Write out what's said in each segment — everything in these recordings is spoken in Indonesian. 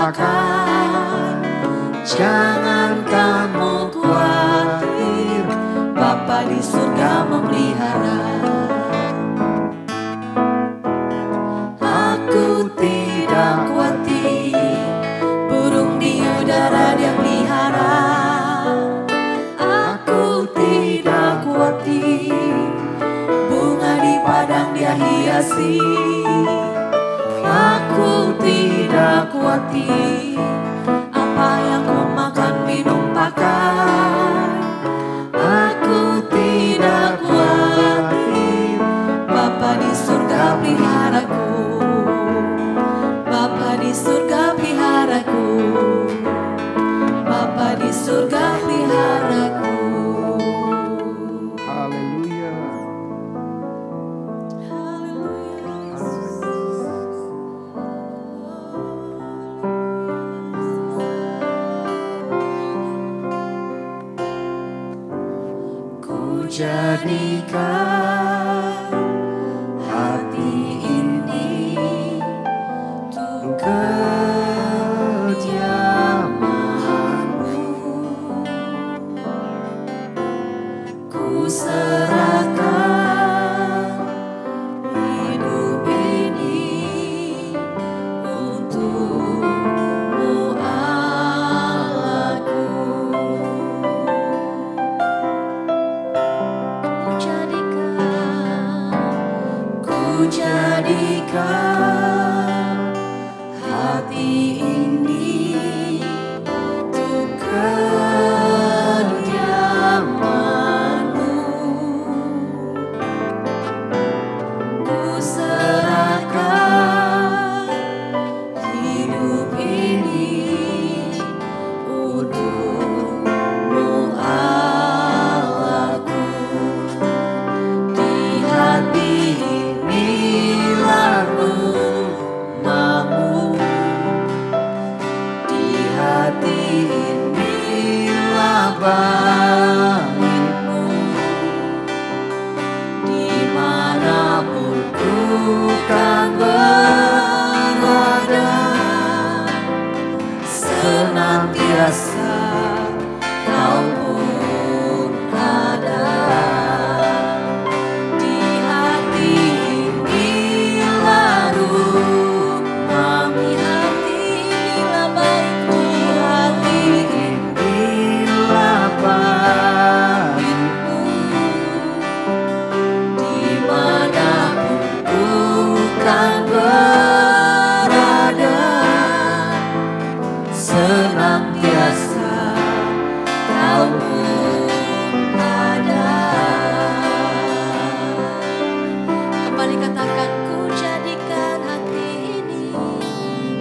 pakai. Jangan kamu khawatir, Bapa di surga memelihara. Aku tidak khawatir, burung di udara Dia pelihara. Aku tidak khawatir, bunga di padang Dia hiasi. Aku tidak khawatir, apa yang ku makan minum pakai. Aku tidak khawatir, Bapa di surga peliharaku. Bapa di surga peliharaku. Bapa di surga peliharaku. Haleluya. Ku jadikan hati ini untuk kediaman-Mu. Ku serahkan hidup ini untuk-Mu, Allahku. Ku jadikan hati ini untuk kediaman-Mu. Ku serahkan hidup ini untuk-Mu, Allahku. Di hati inilah rumah-Mu, di hati inilah bait-Mu. Dimanapun ku kan berada, senantiasa Kau pun ada. Di hati inilah rumah-Mu, di hati inilah bait-Mu, di hati inilah bait-Mu. Dimanapun ku kan berada, senantiasa Kau pun ada. Kembali katakan, ku jadikan hati ini,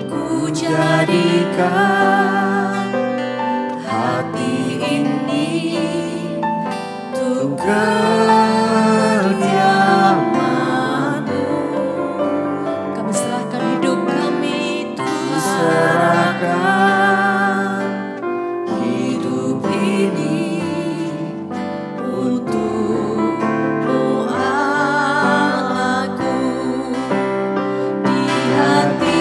ku jadikan hati ini untuk kediaman-Mu. Kami serahkan hidup kami, Tuhan. Serahkan hidup ini untuk-Mu, Allahku. Di hati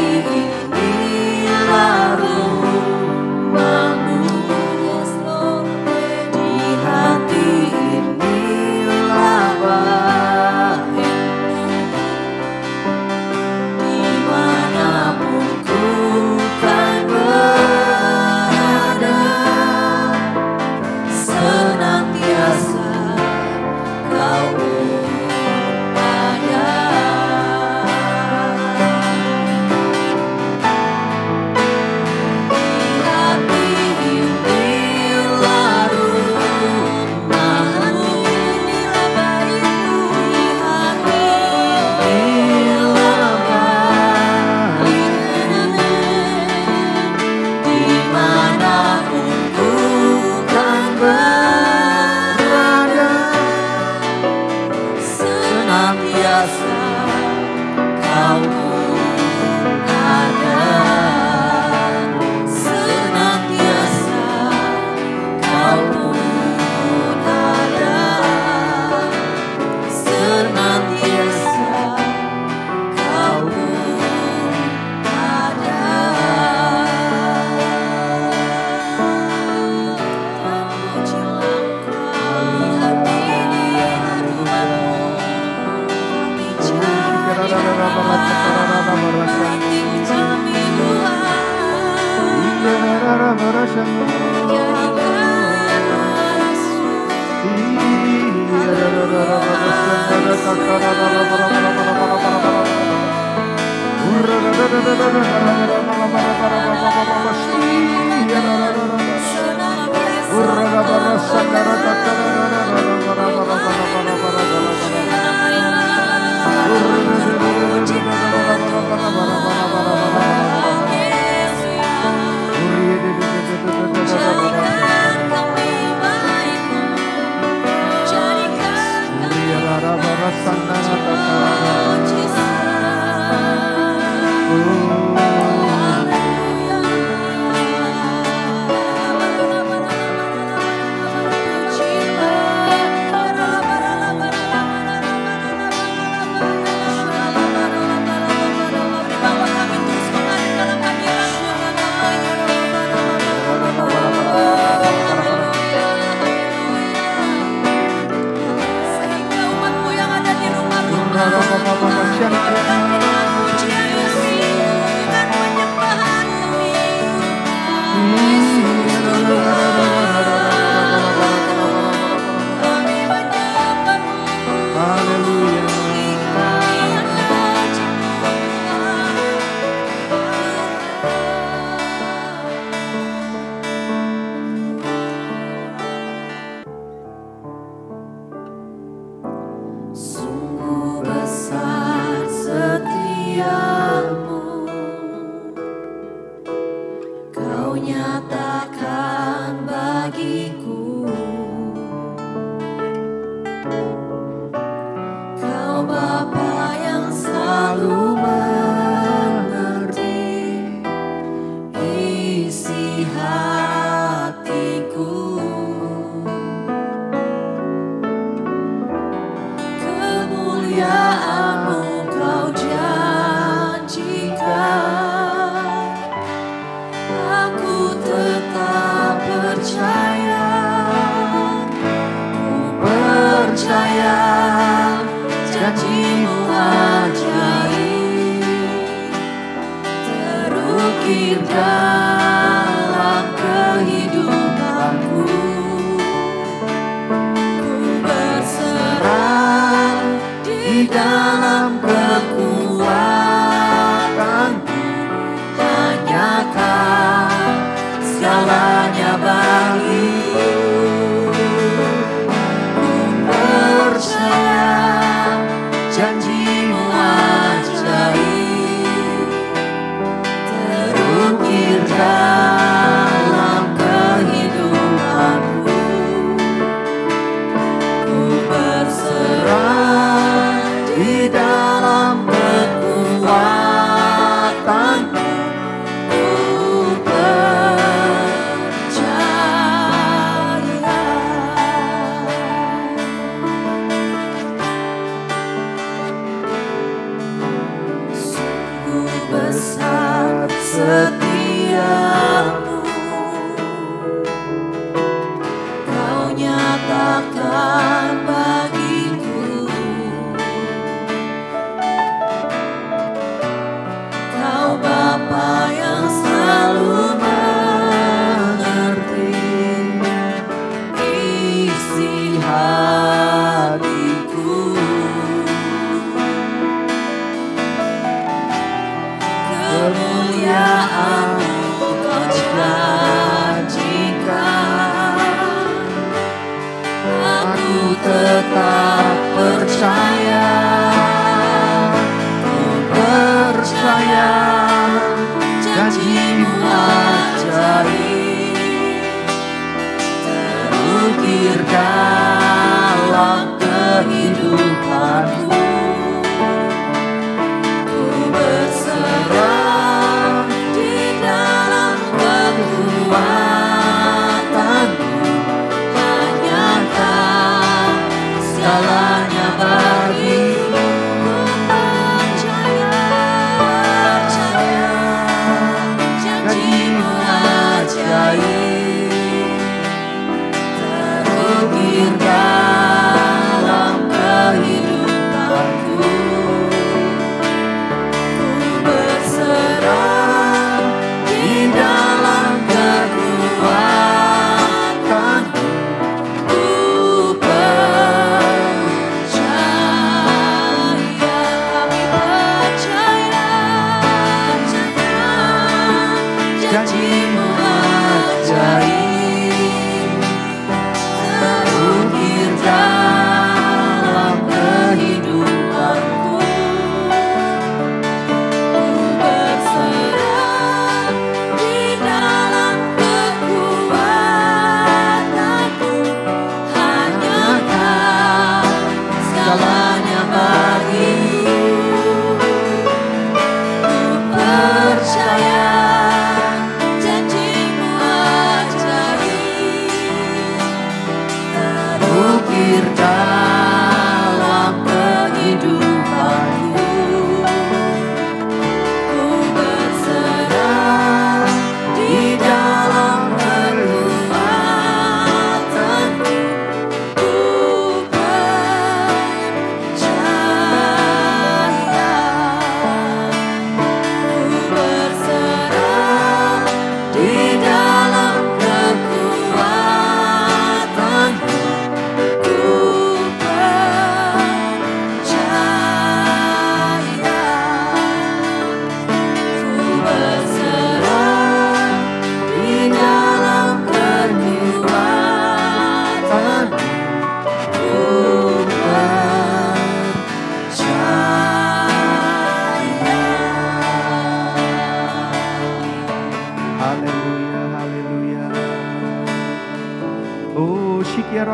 inilah rumah-Mu, yes Lord. Di hati inilah bait-Mu. Dimanapun ku kan berada, senantiasa Kau pun ada. Di hati inilah rumah-Mu, inilah bait-Mu. Di hati inilah bait-Mu. Dimanapun ku kan berada, senantiasa Kau pun ada. Senantiasa Kau pun ada. Senantiasa Kau pun ada.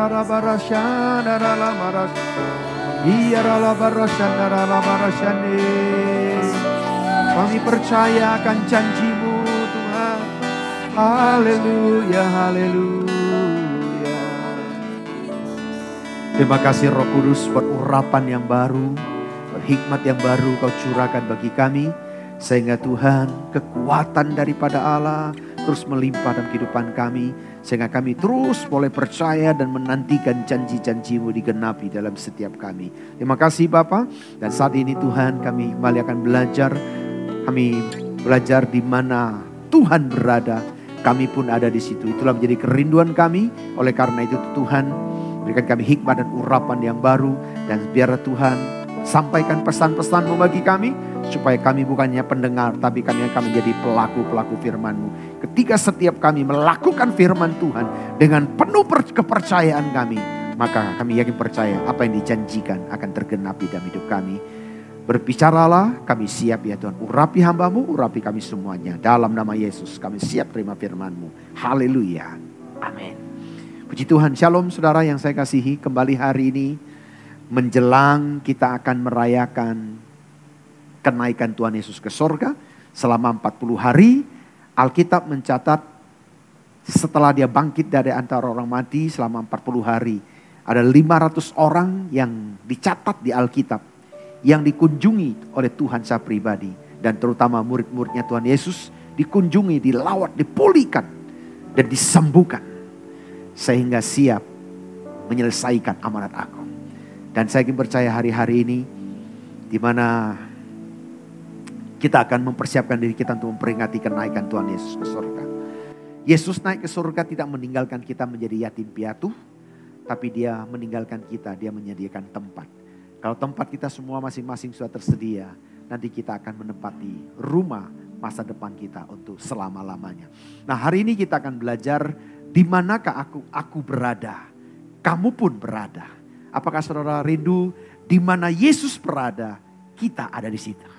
Kami percaya akan janji-Mu Tuhan. Haleluya, haleluya. Terima kasih Roh Kudus buat urapan yang baru, buat hikmat yang baru Kau curahkan bagi kami. Sehingga Tuhan, kekuatan daripada Allah terus melimpah dalam kehidupan kami. Sehingga kami terus boleh percaya dan menantikan janji-janji-Mu digenapi dalam setiap kami. Terima kasih Bapa. Dan saat ini Tuhan, kami kembali akan belajar. Kami belajar di mana Tuhan berada. Kami pun ada di situ. Itulah menjadi kerinduan kami. Oleh karena itu Tuhan, berikan kami hikmat dan urapan yang baru. Dan biar Tuhan sampaikan pesan-pesan-Mu bagi kami. Supaya kami bukannya pendengar, tapi kami akan menjadi pelaku-pelaku firman-Mu. Ketika setiap kami melakukan firman Tuhan dengan penuh kepercayaan kami, maka kami yakin percaya apa yang dijanjikan akan tergenapi dalam hidup kami. Berbicaralah, kami siap ya Tuhan. Urapi hamba-Mu, urapi kami semuanya. Dalam nama Yesus kami siap terima firman-Mu. Haleluya. Amin. Puji Tuhan. Shalom saudara yang saya kasihi. Kembali hari ini menjelang kita akan merayakan kenaikan Tuhan Yesus ke sorga selama 40 hari. Alkitab mencatat setelah dia bangkit dari antara orang mati selama 40 hari. Ada 500 orang yang dicatat di Alkitab. Yang dikunjungi oleh Tuhan secara pribadi. Dan terutama murid-muridnya Tuhan Yesus dikunjungi, dilawat, dipulihkan. Dan disembuhkan. Sehingga siap menyelesaikan amanat agung. Dan saya ingin percaya hari-hari ini di mana kita akan mempersiapkan diri kita untuk memperingati kenaikan Tuhan Yesus ke surga. Yesus naik ke surga tidak meninggalkan kita menjadi yatim piatu. Tapi dia meninggalkan kita, dia menyediakan tempat. Kalau tempat kita semua masing-masing sudah tersedia, nanti kita akan menempati rumah masa depan kita untuk selama-lamanya. Nah hari ini kita akan belajar di manakah aku berada. Kamu pun berada. Apakah saudara rindu di mana Yesus berada, kita ada di situ.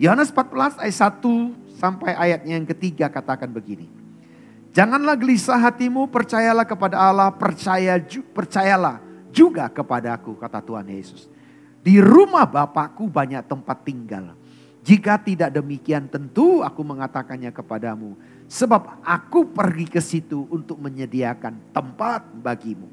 Yohanes 14 ayat 1 sampai ayatnya yang ketiga katakan begini. Janganlah gelisah hatimu, percayalah kepada Allah, percayalah juga kepadaku, kata Tuhan Yesus. Di rumah Bapakku banyak tempat tinggal. Jika tidak demikian tentu aku mengatakannya kepadamu. Sebab aku pergi ke situ untuk menyediakan tempat bagimu.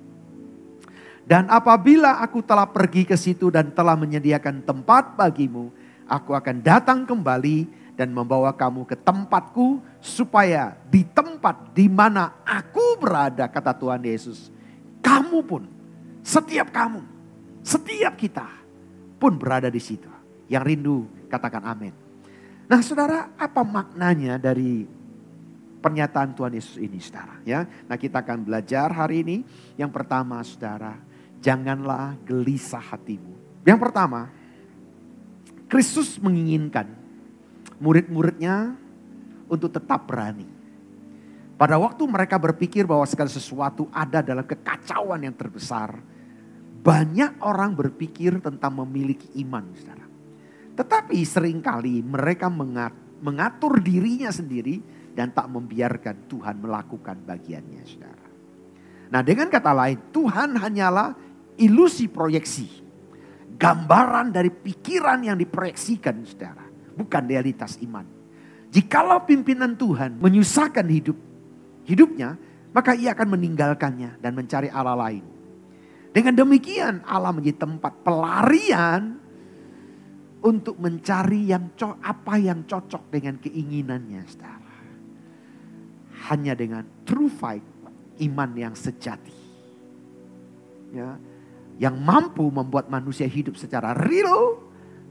Dan apabila aku telah pergi ke situ dan telah menyediakan tempat bagimu, aku akan datang kembali dan membawa kamu ke tempatku supaya di tempat di mana aku berada, kata Tuhan Yesus, kamu pun, setiap kita pun berada di situ. Yang rindu katakan amin. Nah saudara, apa maknanya dari pernyataan Tuhan Yesus ini saudara? Ya, nah kita akan belajar hari ini. Yang pertama saudara, janganlah gelisah hatimu. Yang pertama, Kristus menginginkan murid-muridnya untuk tetap berani. Pada waktu mereka berpikir bahwa segala sesuatu ada dalam kekacauan yang terbesar, banyak orang berpikir tentang memiliki iman, saudara. Tetapi seringkali mereka mengatur dirinya sendiri dan tak membiarkan Tuhan melakukan bagiannya, saudara. Nah, dengan kata lain, Tuhan hanyalah ilusi proyeksi. Gambaran dari pikiran yang diproyeksikan saudara. Bukan realitas iman. Jikalau pimpinan Tuhan menyusahkan hidupnya. Maka ia akan meninggalkannya dan mencari Allah lain. Dengan demikian Allah menjadi tempat pelarian. Untuk mencari apa yang cocok dengan keinginannya saudara. Hanya dengan true fight. Iman yang sejati. Ya. Yang mampu membuat manusia hidup secara real.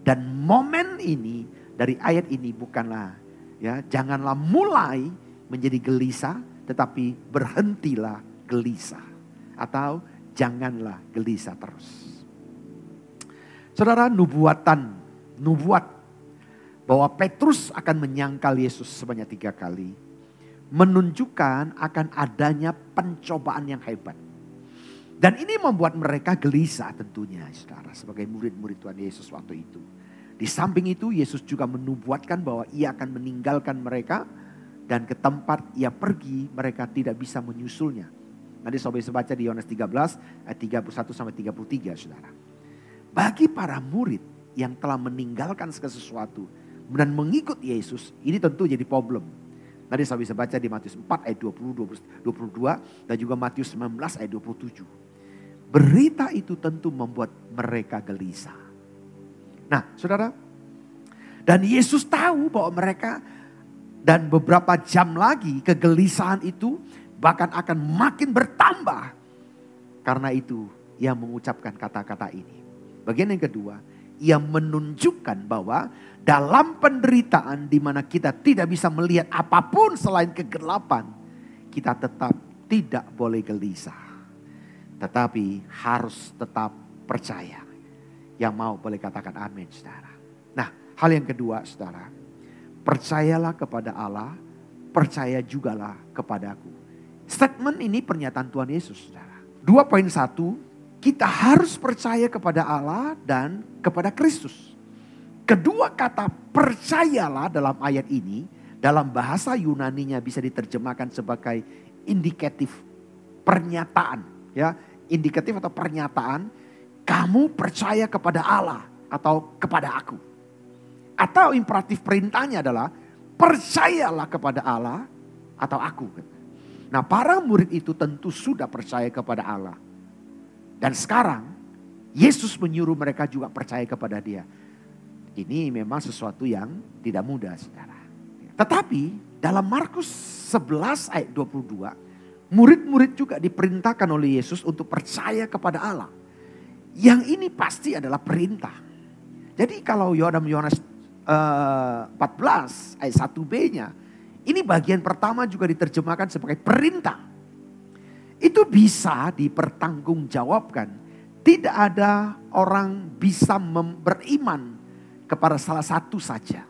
Dan momen ini dari ayat ini bukanlah, ya, janganlah mulai menjadi gelisah, tetapi berhentilah gelisah. Atau janganlah gelisah terus. Saudara, nubuat bahwa Petrus akan menyangkal Yesus sebanyak 3 kali. Menunjukkan akan adanya pencobaan yang hebat. Dan ini membuat mereka gelisah tentunya saudara, sebagai murid-murid Tuhan Yesus waktu itu. Di samping itu Yesus juga menubuatkan bahwa ia akan meninggalkan mereka. Dan ke tempat ia pergi mereka tidak bisa menyusulnya. Nanti saudara bisa baca di Yohanes 13 ayat 31 sampai 33 saudara. Bagi para murid yang telah meninggalkan segala sesuatu dan mengikut Yesus, ini tentu jadi problem. Nanti saudara bisa baca di Matius 4 ayat 20, 22 dan juga Matius 19 ayat 27. Berita itu tentu membuat mereka gelisah. Nah saudara, dan Yesus tahu bahwa mereka dan beberapa jam lagi kegelisahan itu bahkan akan makin bertambah. Karena itu ia mengucapkan kata-kata ini. Bagian yang kedua, ia menunjukkan bahwa dalam penderitaan di mana kita tidak bisa melihat apapun selain kegelapan, kita tetap tidak boleh gelisah. Tetapi harus tetap percaya. Yang mau boleh katakan amin saudara. Nah hal yang kedua saudara, percayalah kepada Allah, percaya jugalah kepadaku. Statement ini pernyataan Tuhan Yesus saudara. 2.1, kita harus percaya kepada Allah dan kepada Kristus. Kedua kata percayalah dalam ayat ini, dalam bahasa Yunaninya bisa diterjemahkan sebagai indikatif pernyataan. Ya, indikatif atau pernyataan, kamu percaya kepada Allah atau kepada aku. Atau imperatif perintahnya adalah percayalah kepada Allah atau aku. Nah para murid itu tentu sudah percaya kepada Allah. Dan sekarang Yesus menyuruh mereka juga percaya kepada Dia. Ini memang sesuatu yang tidak mudah saudara. Tetapi dalam Markus 11 ayat 22, murid-murid juga diperintahkan oleh Yesus untuk percaya kepada Allah. Yang ini pasti adalah perintah. Jadi kalau Yohanes 14 ayat 1b-nya, ini bagian pertama juga diterjemahkan sebagai perintah. Itu bisa dipertanggungjawabkan. Tidak ada orang bisa beriman kepada salah satu saja.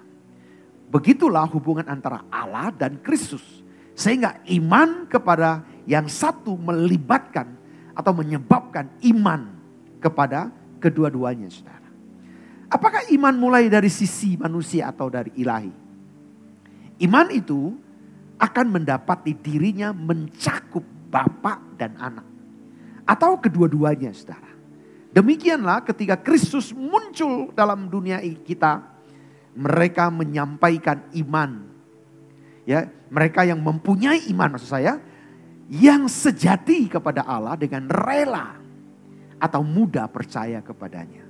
Begitulah hubungan antara Allah dan Kristus. Sehingga iman kepada yang satu melibatkan atau menyebabkan iman kepada kedua-duanya saudara. Apakah iman mulai dari sisi manusia atau dari ilahi? Iman itu akan mendapati dirinya mencakup Bapa dan anak. Atau kedua-duanya saudara. Demikianlah ketika Kristus muncul dalam dunia kita. Mereka menyampaikan iman. Ya, mereka yang mempunyai iman maksud saya. Yang sejati kepada Allah dengan rela. Atau mudah percaya kepadanya.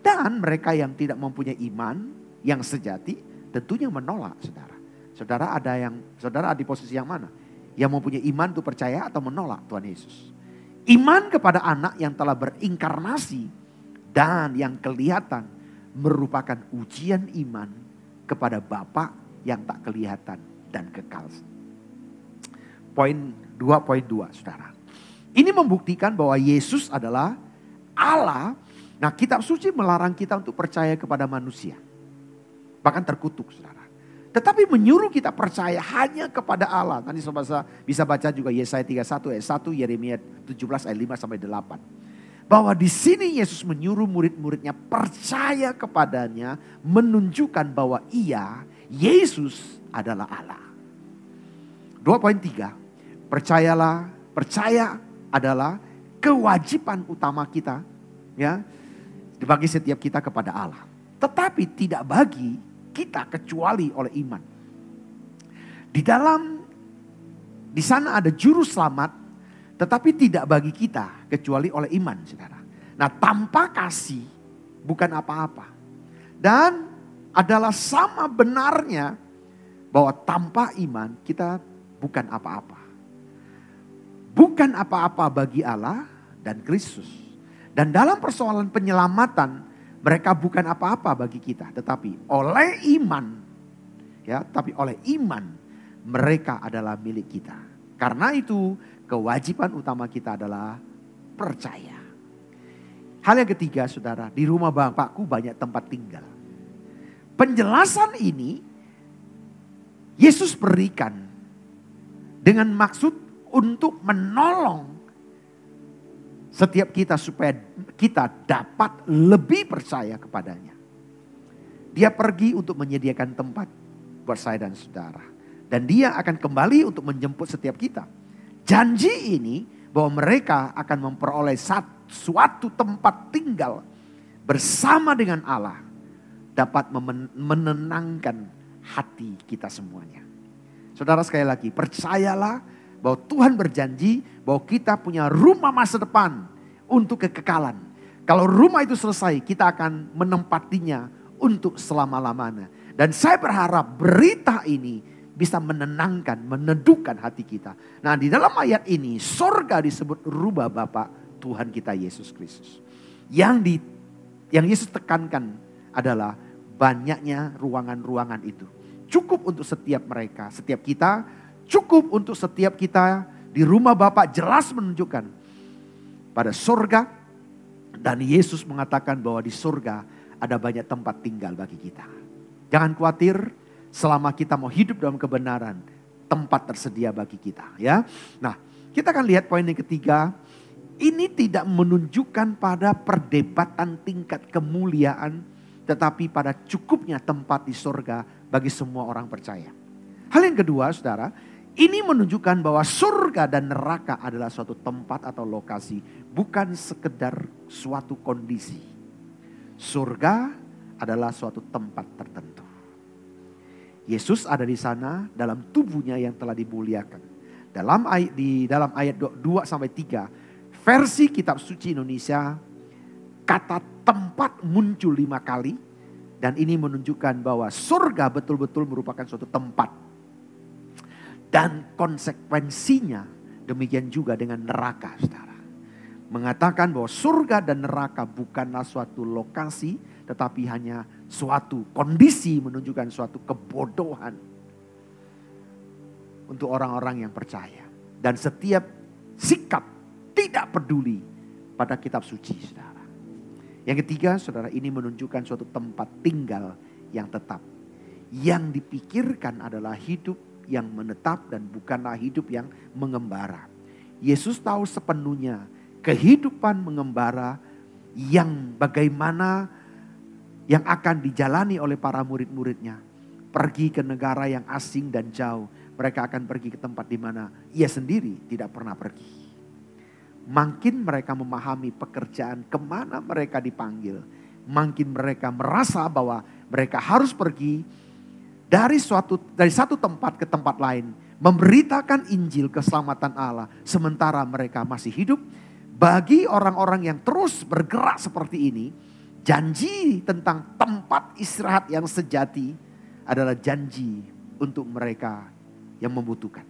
Dan mereka yang tidak mempunyai iman yang sejati tentunya menolak saudara. Saudara ada di posisi yang mana? Yang mempunyai iman itu percaya atau menolak Tuhan Yesus. Iman kepada anak yang telah berinkarnasi dan yang kelihatan merupakan ujian iman kepada Bapa yang tak kelihatan dan kekal. Poin 2.2 saudara. Ini membuktikan bahwa Yesus adalah Allah. Nah kitab suci melarang kita untuk percaya kepada manusia. Bahkan terkutuk saudara. Tetapi menyuruh kita percaya hanya kepada Allah. Nanti saudara bisa baca juga Yesaya 31 ayat 1, Yeremia 17 ayat 5 sampai 8. Bahwa di sini Yesus menyuruh murid-muridnya percaya kepadanya. Menunjukkan bahwa Yesus adalah Allah. 2.3, percaya adalah kewajiban utama kita. Ya, bagi setiap kita kepada Allah. Tetapi tidak bagi kita kecuali oleh iman. Di sana ada juru selamat, tetapi tidak bagi kita kecuali oleh iman, saudara. Nah, tanpa kasih bukan apa-apa. Dan adalah sama benarnya bahwa tanpa iman kita bukan apa-apa. Bukan apa-apa bagi Allah dan Kristus. Dan dalam persoalan penyelamatan mereka bukan apa-apa bagi kita, tetapi oleh iman, ya, tapi oleh iman mereka adalah milik kita. Karena itu kewajiban utama kita adalah percaya. Hal yang ketiga, saudara, di rumah Bapakku banyak tempat tinggal. Penjelasan ini Yesus berikan dengan maksud untuk menolong setiap kita supaya kita dapat lebih percaya kepadanya. Dia pergi untuk menyediakan tempat buat saya dan saudara. Dan dia akan kembali untuk menjemput setiap kita. Janji ini bahwa mereka akan memperoleh suatu tempat tinggal bersama dengan Allah, dapat menenangkan hati kita semuanya. Saudara, sekali lagi, percayalah bahwa Tuhan berjanji bahwa kita punya rumah masa depan untuk kekekalan. Kalau rumah itu selesai, kita akan menempatinya untuk selama-lamanya. Dan saya berharap berita ini bisa menenangkan, meneduhkan hati kita. Nah, di dalam ayat ini, sorga disebut rumah Bapa Tuhan kita Yesus Kristus. Yang Yesus tekankan adalah banyaknya ruangan-ruangan itu. Cukup untuk setiap mereka, setiap kita, cukup untuk setiap kita di rumah Bapa, jelas menunjukkan pada sorga. Dan Yesus mengatakan bahwa di sorga ada banyak tempat tinggal bagi kita. Jangan khawatir, selama kita mau hidup dalam kebenaran, tempat tersedia bagi kita. Ya, nah kita akan lihat poin yang ketiga. Ini tidak menunjukkan pada perdebatan tingkat kemuliaan, tetapi pada cukupnya tempat di sorga bagi semua orang percaya. Hal yang kedua, saudara, ini menunjukkan bahwa surga dan neraka adalah suatu tempat atau lokasi, bukan sekedar suatu kondisi. Surga adalah suatu tempat tertentu. Yesus ada di sana dalam tubuhnya yang telah dimuliakan. Di dalam ayat 2-3, versi Kitab Suci Indonesia, kata tempat muncul 5 kali. Dan ini menunjukkan bahwa surga betul-betul merupakan suatu tempat. Dan konsekuensinya demikian juga dengan neraka, saudara. Mengatakan bahwa surga dan neraka bukanlah suatu lokasi, tetapi hanya suatu kondisi, menunjukkan suatu kebodohan untuk orang-orang yang percaya. Dan setiap sikap tidak peduli pada kitab suci, saudara. Yang ketiga, saudara, ini menunjukkan suatu tempat tinggal yang tetap. Yang dipikirkan adalah hidup yang menetap dan bukanlah hidup yang mengembara. Yesus tahu sepenuhnya kehidupan mengembara yang bagaimana yang akan dijalani oleh para murid-muridnya. Pergi ke negara yang asing dan jauh. Mereka akan pergi ke tempat di mana ia sendiri tidak pernah pergi. Makin mereka memahami pekerjaan kemana mereka dipanggil. Makin mereka merasa bahwa mereka harus pergi dari satu tempat ke tempat lain, memberitakan Injil keselamatan Allah sementara mereka masih hidup. Bagi orang-orang yang terus bergerak seperti ini, janji tentang tempat istirahat yang sejati adalah janji untuk mereka yang membutuhkan.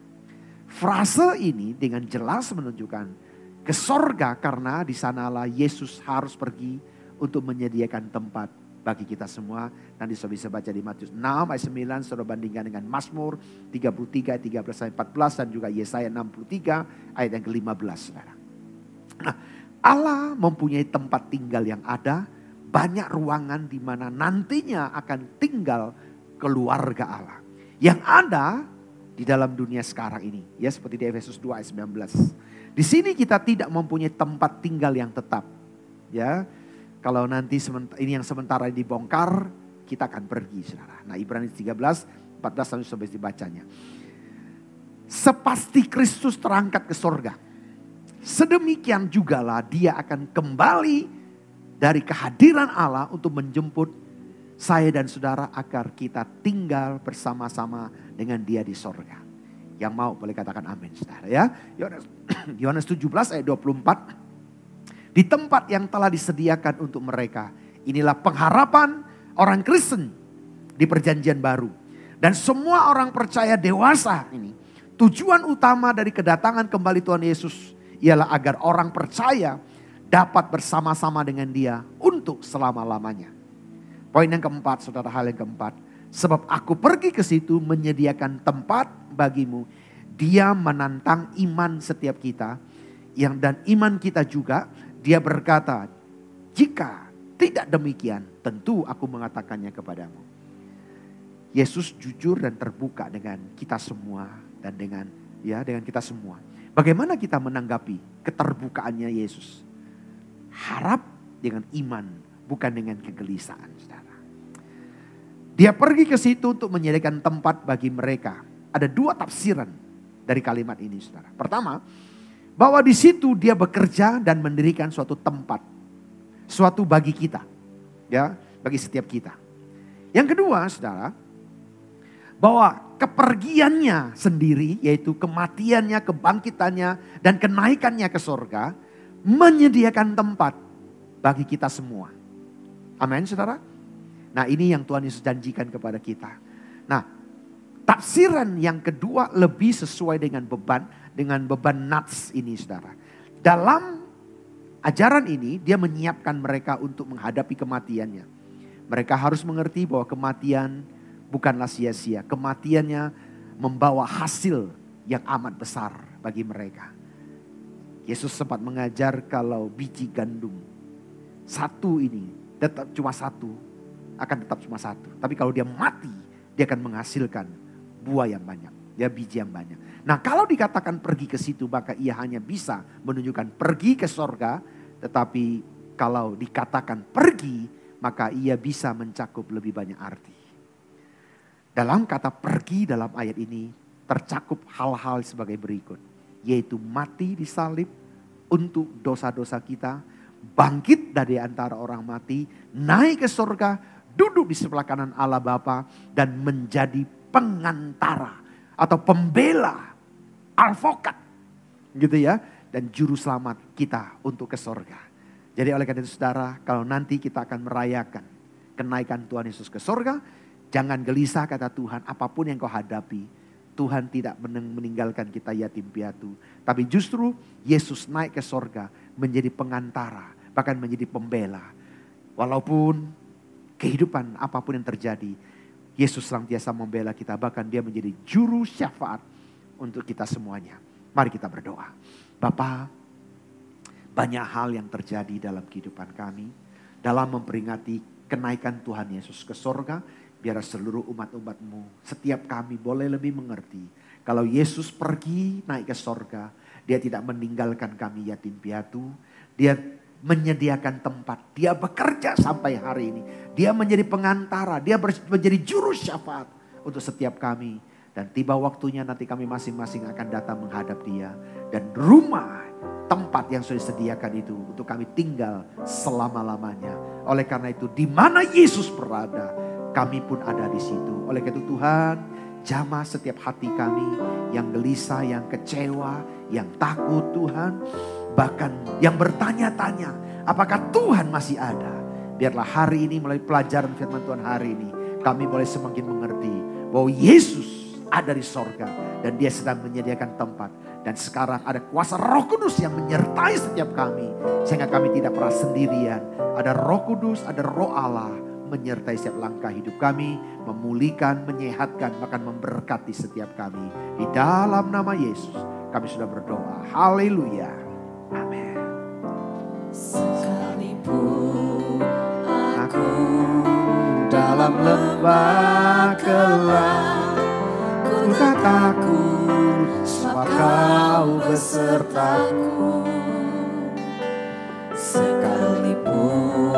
Frase ini dengan jelas menunjukkan ke sorga, karena di sanalah Yesus harus pergi untuk menyediakan tempat bagi kita semua. Nanti saudara bisa baca di Matius 6 ayat 9, saudara bandingkan dengan Mazmur 33 ayat 13 ayat 14 dan juga Yesaya 63 ayat yang ke-15, saudara. Nah, Allah mempunyai tempat tinggal yang ada, banyak ruangan di mana nantinya akan tinggal keluarga Allah. Yang ada di dalam dunia sekarang ini, ya seperti di Efesus 2 ayat 19. Di sini kita tidak mempunyai tempat tinggal yang tetap, ya. Kalau nanti ini yang sementara dibongkar, kita akan pergi, saudara. Nah, Ibrani 13, 14 sampai dibacanya. Sepasti Kristus terangkat ke sorga, sedemikian jugalah dia akan kembali dari kehadiran Allah untuk menjemput saya dan saudara agar kita tinggal bersama-sama dengan dia di sorga. Yang mau boleh katakan amin, saudara, ya. Yohanes 17 ayat 24. Di tempat yang telah disediakan untuk mereka. Inilah pengharapan orang Kristen di perjanjian baru. Dan semua orang percaya dewasa ini. Tujuan utama dari kedatangan kembali Tuhan Yesus ialah agar orang percaya dapat bersama-sama dengan dia untuk selama-lamanya. Poin yang keempat, saudara, hal yang keempat. Sebab aku pergi ke situ menyediakan tempat bagimu. Dia menantang iman setiap kita. Dan iman kita juga. Dia berkata, jika tidak demikian, tentu aku mengatakannya kepadamu. Yesus jujur dan terbuka dengan kita semua dan dengan kita semua. Bagaimana kita menanggapi keterbukaannya Yesus? Harap dengan iman, bukan dengan kegelisahan, saudara. Dia pergi ke situ untuk menyediakan tempat bagi mereka. Ada 2 tafsiran dari kalimat ini, saudara. Pertama, Bahwa di situ dia bekerja dan mendirikan suatu tempat. Suatu bagi kita. Ya, bagi setiap kita. Yang kedua, saudara, bahwa kepergiannya sendiri, yaitu kematiannya, kebangkitannya, dan kenaikannya ke sorga, menyediakan tempat bagi kita semua. Amin, saudara. Nah, ini yang Tuhan Yesus janjikan kepada kita. Nah, tafsiran yang kedua lebih sesuai dengan beban nats ini, saudara. Dalam ajaran ini, dia menyiapkan mereka untuk menghadapi kematiannya. Mereka harus mengerti bahwa kematian bukanlah sia-sia. Kematiannya membawa hasil yang amat besar bagi mereka. Yesus sempat mengajar kalau biji gandum satu ini tetap cuma satu, akan tetap cuma satu. Tapi kalau dia mati, dia akan menghasilkan buah yang banyak. Dia biji yang banyak. Nah, kalau dikatakan pergi ke situ, maka ia hanya bisa menunjukkan pergi ke sorga. Tetapi kalau dikatakan pergi, maka ia bisa mencakup lebih banyak arti. Dalam kata pergi dalam ayat ini tercakup hal-hal sebagai berikut. Yaitu mati di salib untuk dosa-dosa kita. Bangkit dari antara orang mati. Naik ke sorga. Duduk di sebelah kanan Allah Bapa. Dan menjadi pengantara. Atau pembela. Advokat. Gitu ya. Dan juru selamat kita untuk ke sorga. Jadi oleh karena itu saudara, kalau nanti kita akan merayakan kenaikan Tuhan Yesus ke sorga. Jangan gelisah kata Tuhan, apapun yang kau hadapi. Tuhan tidak meninggalkan kita yatim piatu. Tapi justru Yesus naik ke sorga menjadi pengantara. Bahkan menjadi pembela. Walaupun kehidupan apapun yang terjadi. Yesus senantiasa membela kita. Bahkan dia menjadi juru syafaat untuk kita semuanya. Mari kita berdoa. Bapa, banyak hal yang terjadi dalam kehidupan kami. Dalam memperingati kenaikan Tuhan Yesus ke sorga. Biar seluruh umat-umat-Mu, setiap kami boleh lebih mengerti. Kalau Yesus pergi naik ke sorga, dia tidak meninggalkan kami yatim piatu. Dia menyediakan tempat, dia bekerja sampai hari ini. Dia menjadi pengantara, dia menjadi juru syafaat untuk setiap kami. Dan tiba waktunya nanti kami masing-masing akan datang menghadap dia. Dan rumah, tempat yang sudah disediakan itu untuk kami tinggal selama-lamanya. Oleh karena itu, di mana Yesus berada, kami pun ada di situ. Oleh karena itu Tuhan, jamah setiap hati kami yang gelisah, yang kecewa, yang takut Tuhan. Bahkan yang bertanya-tanya, apakah Tuhan masih ada? Biarlah hari ini melalui pelajaran firman Tuhan hari ini, kami boleh semakin mengerti bahwa Yesus ada di sorga. Dan dia sedang menyediakan tempat. Dan sekarang ada kuasa Roh Kudus yang menyertai setiap kami. Sehingga kami tidak pernah sendirian. Ada Roh Kudus, ada Roh Allah menyertai setiap langkah hidup kami, memulihkan, menyehatkan, bahkan memberkati setiap kami. Di dalam nama Yesus kami sudah berdoa. Haleluya. Amin. Sekalipun aku dalam lembah gelap, ku tak takut, sebab Kau besertaku. Sekalipun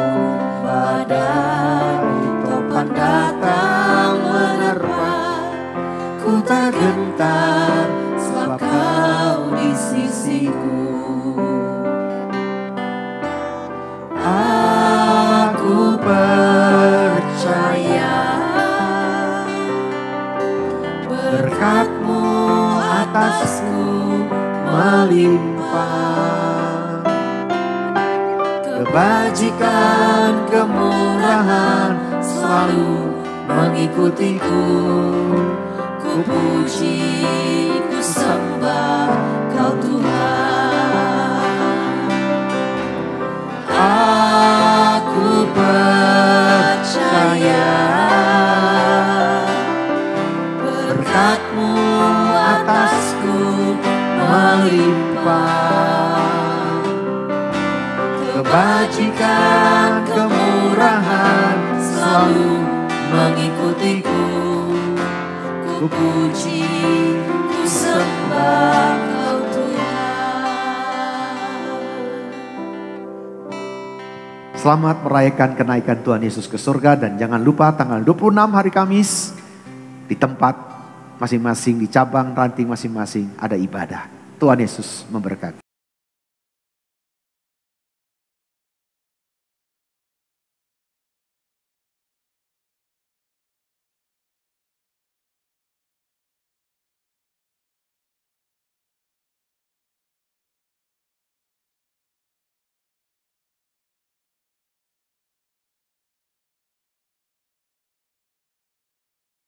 badai topan datang menerpa, ku tak gentar, sebab Kau di sisiku. Aku percaya berkat-Mu atasku melimpah. Kebajikan, kemurahan selalu mengikutiku. Ku puji, ku sembah Kau Tuhan. Aku percaya berkat-Mu atasku melimpah. Kebajikan, kemurahan selalu mengikutiku. Ku puji, ku sembah Kau Tuhan. Selamat merayakan kenaikan Tuhan Yesus ke surga. Dan jangan lupa tanggal 26 hari Kamis, di tempat masing-masing, di cabang ranting masing-masing ada ibadah. Tuhan Yesus memberkati.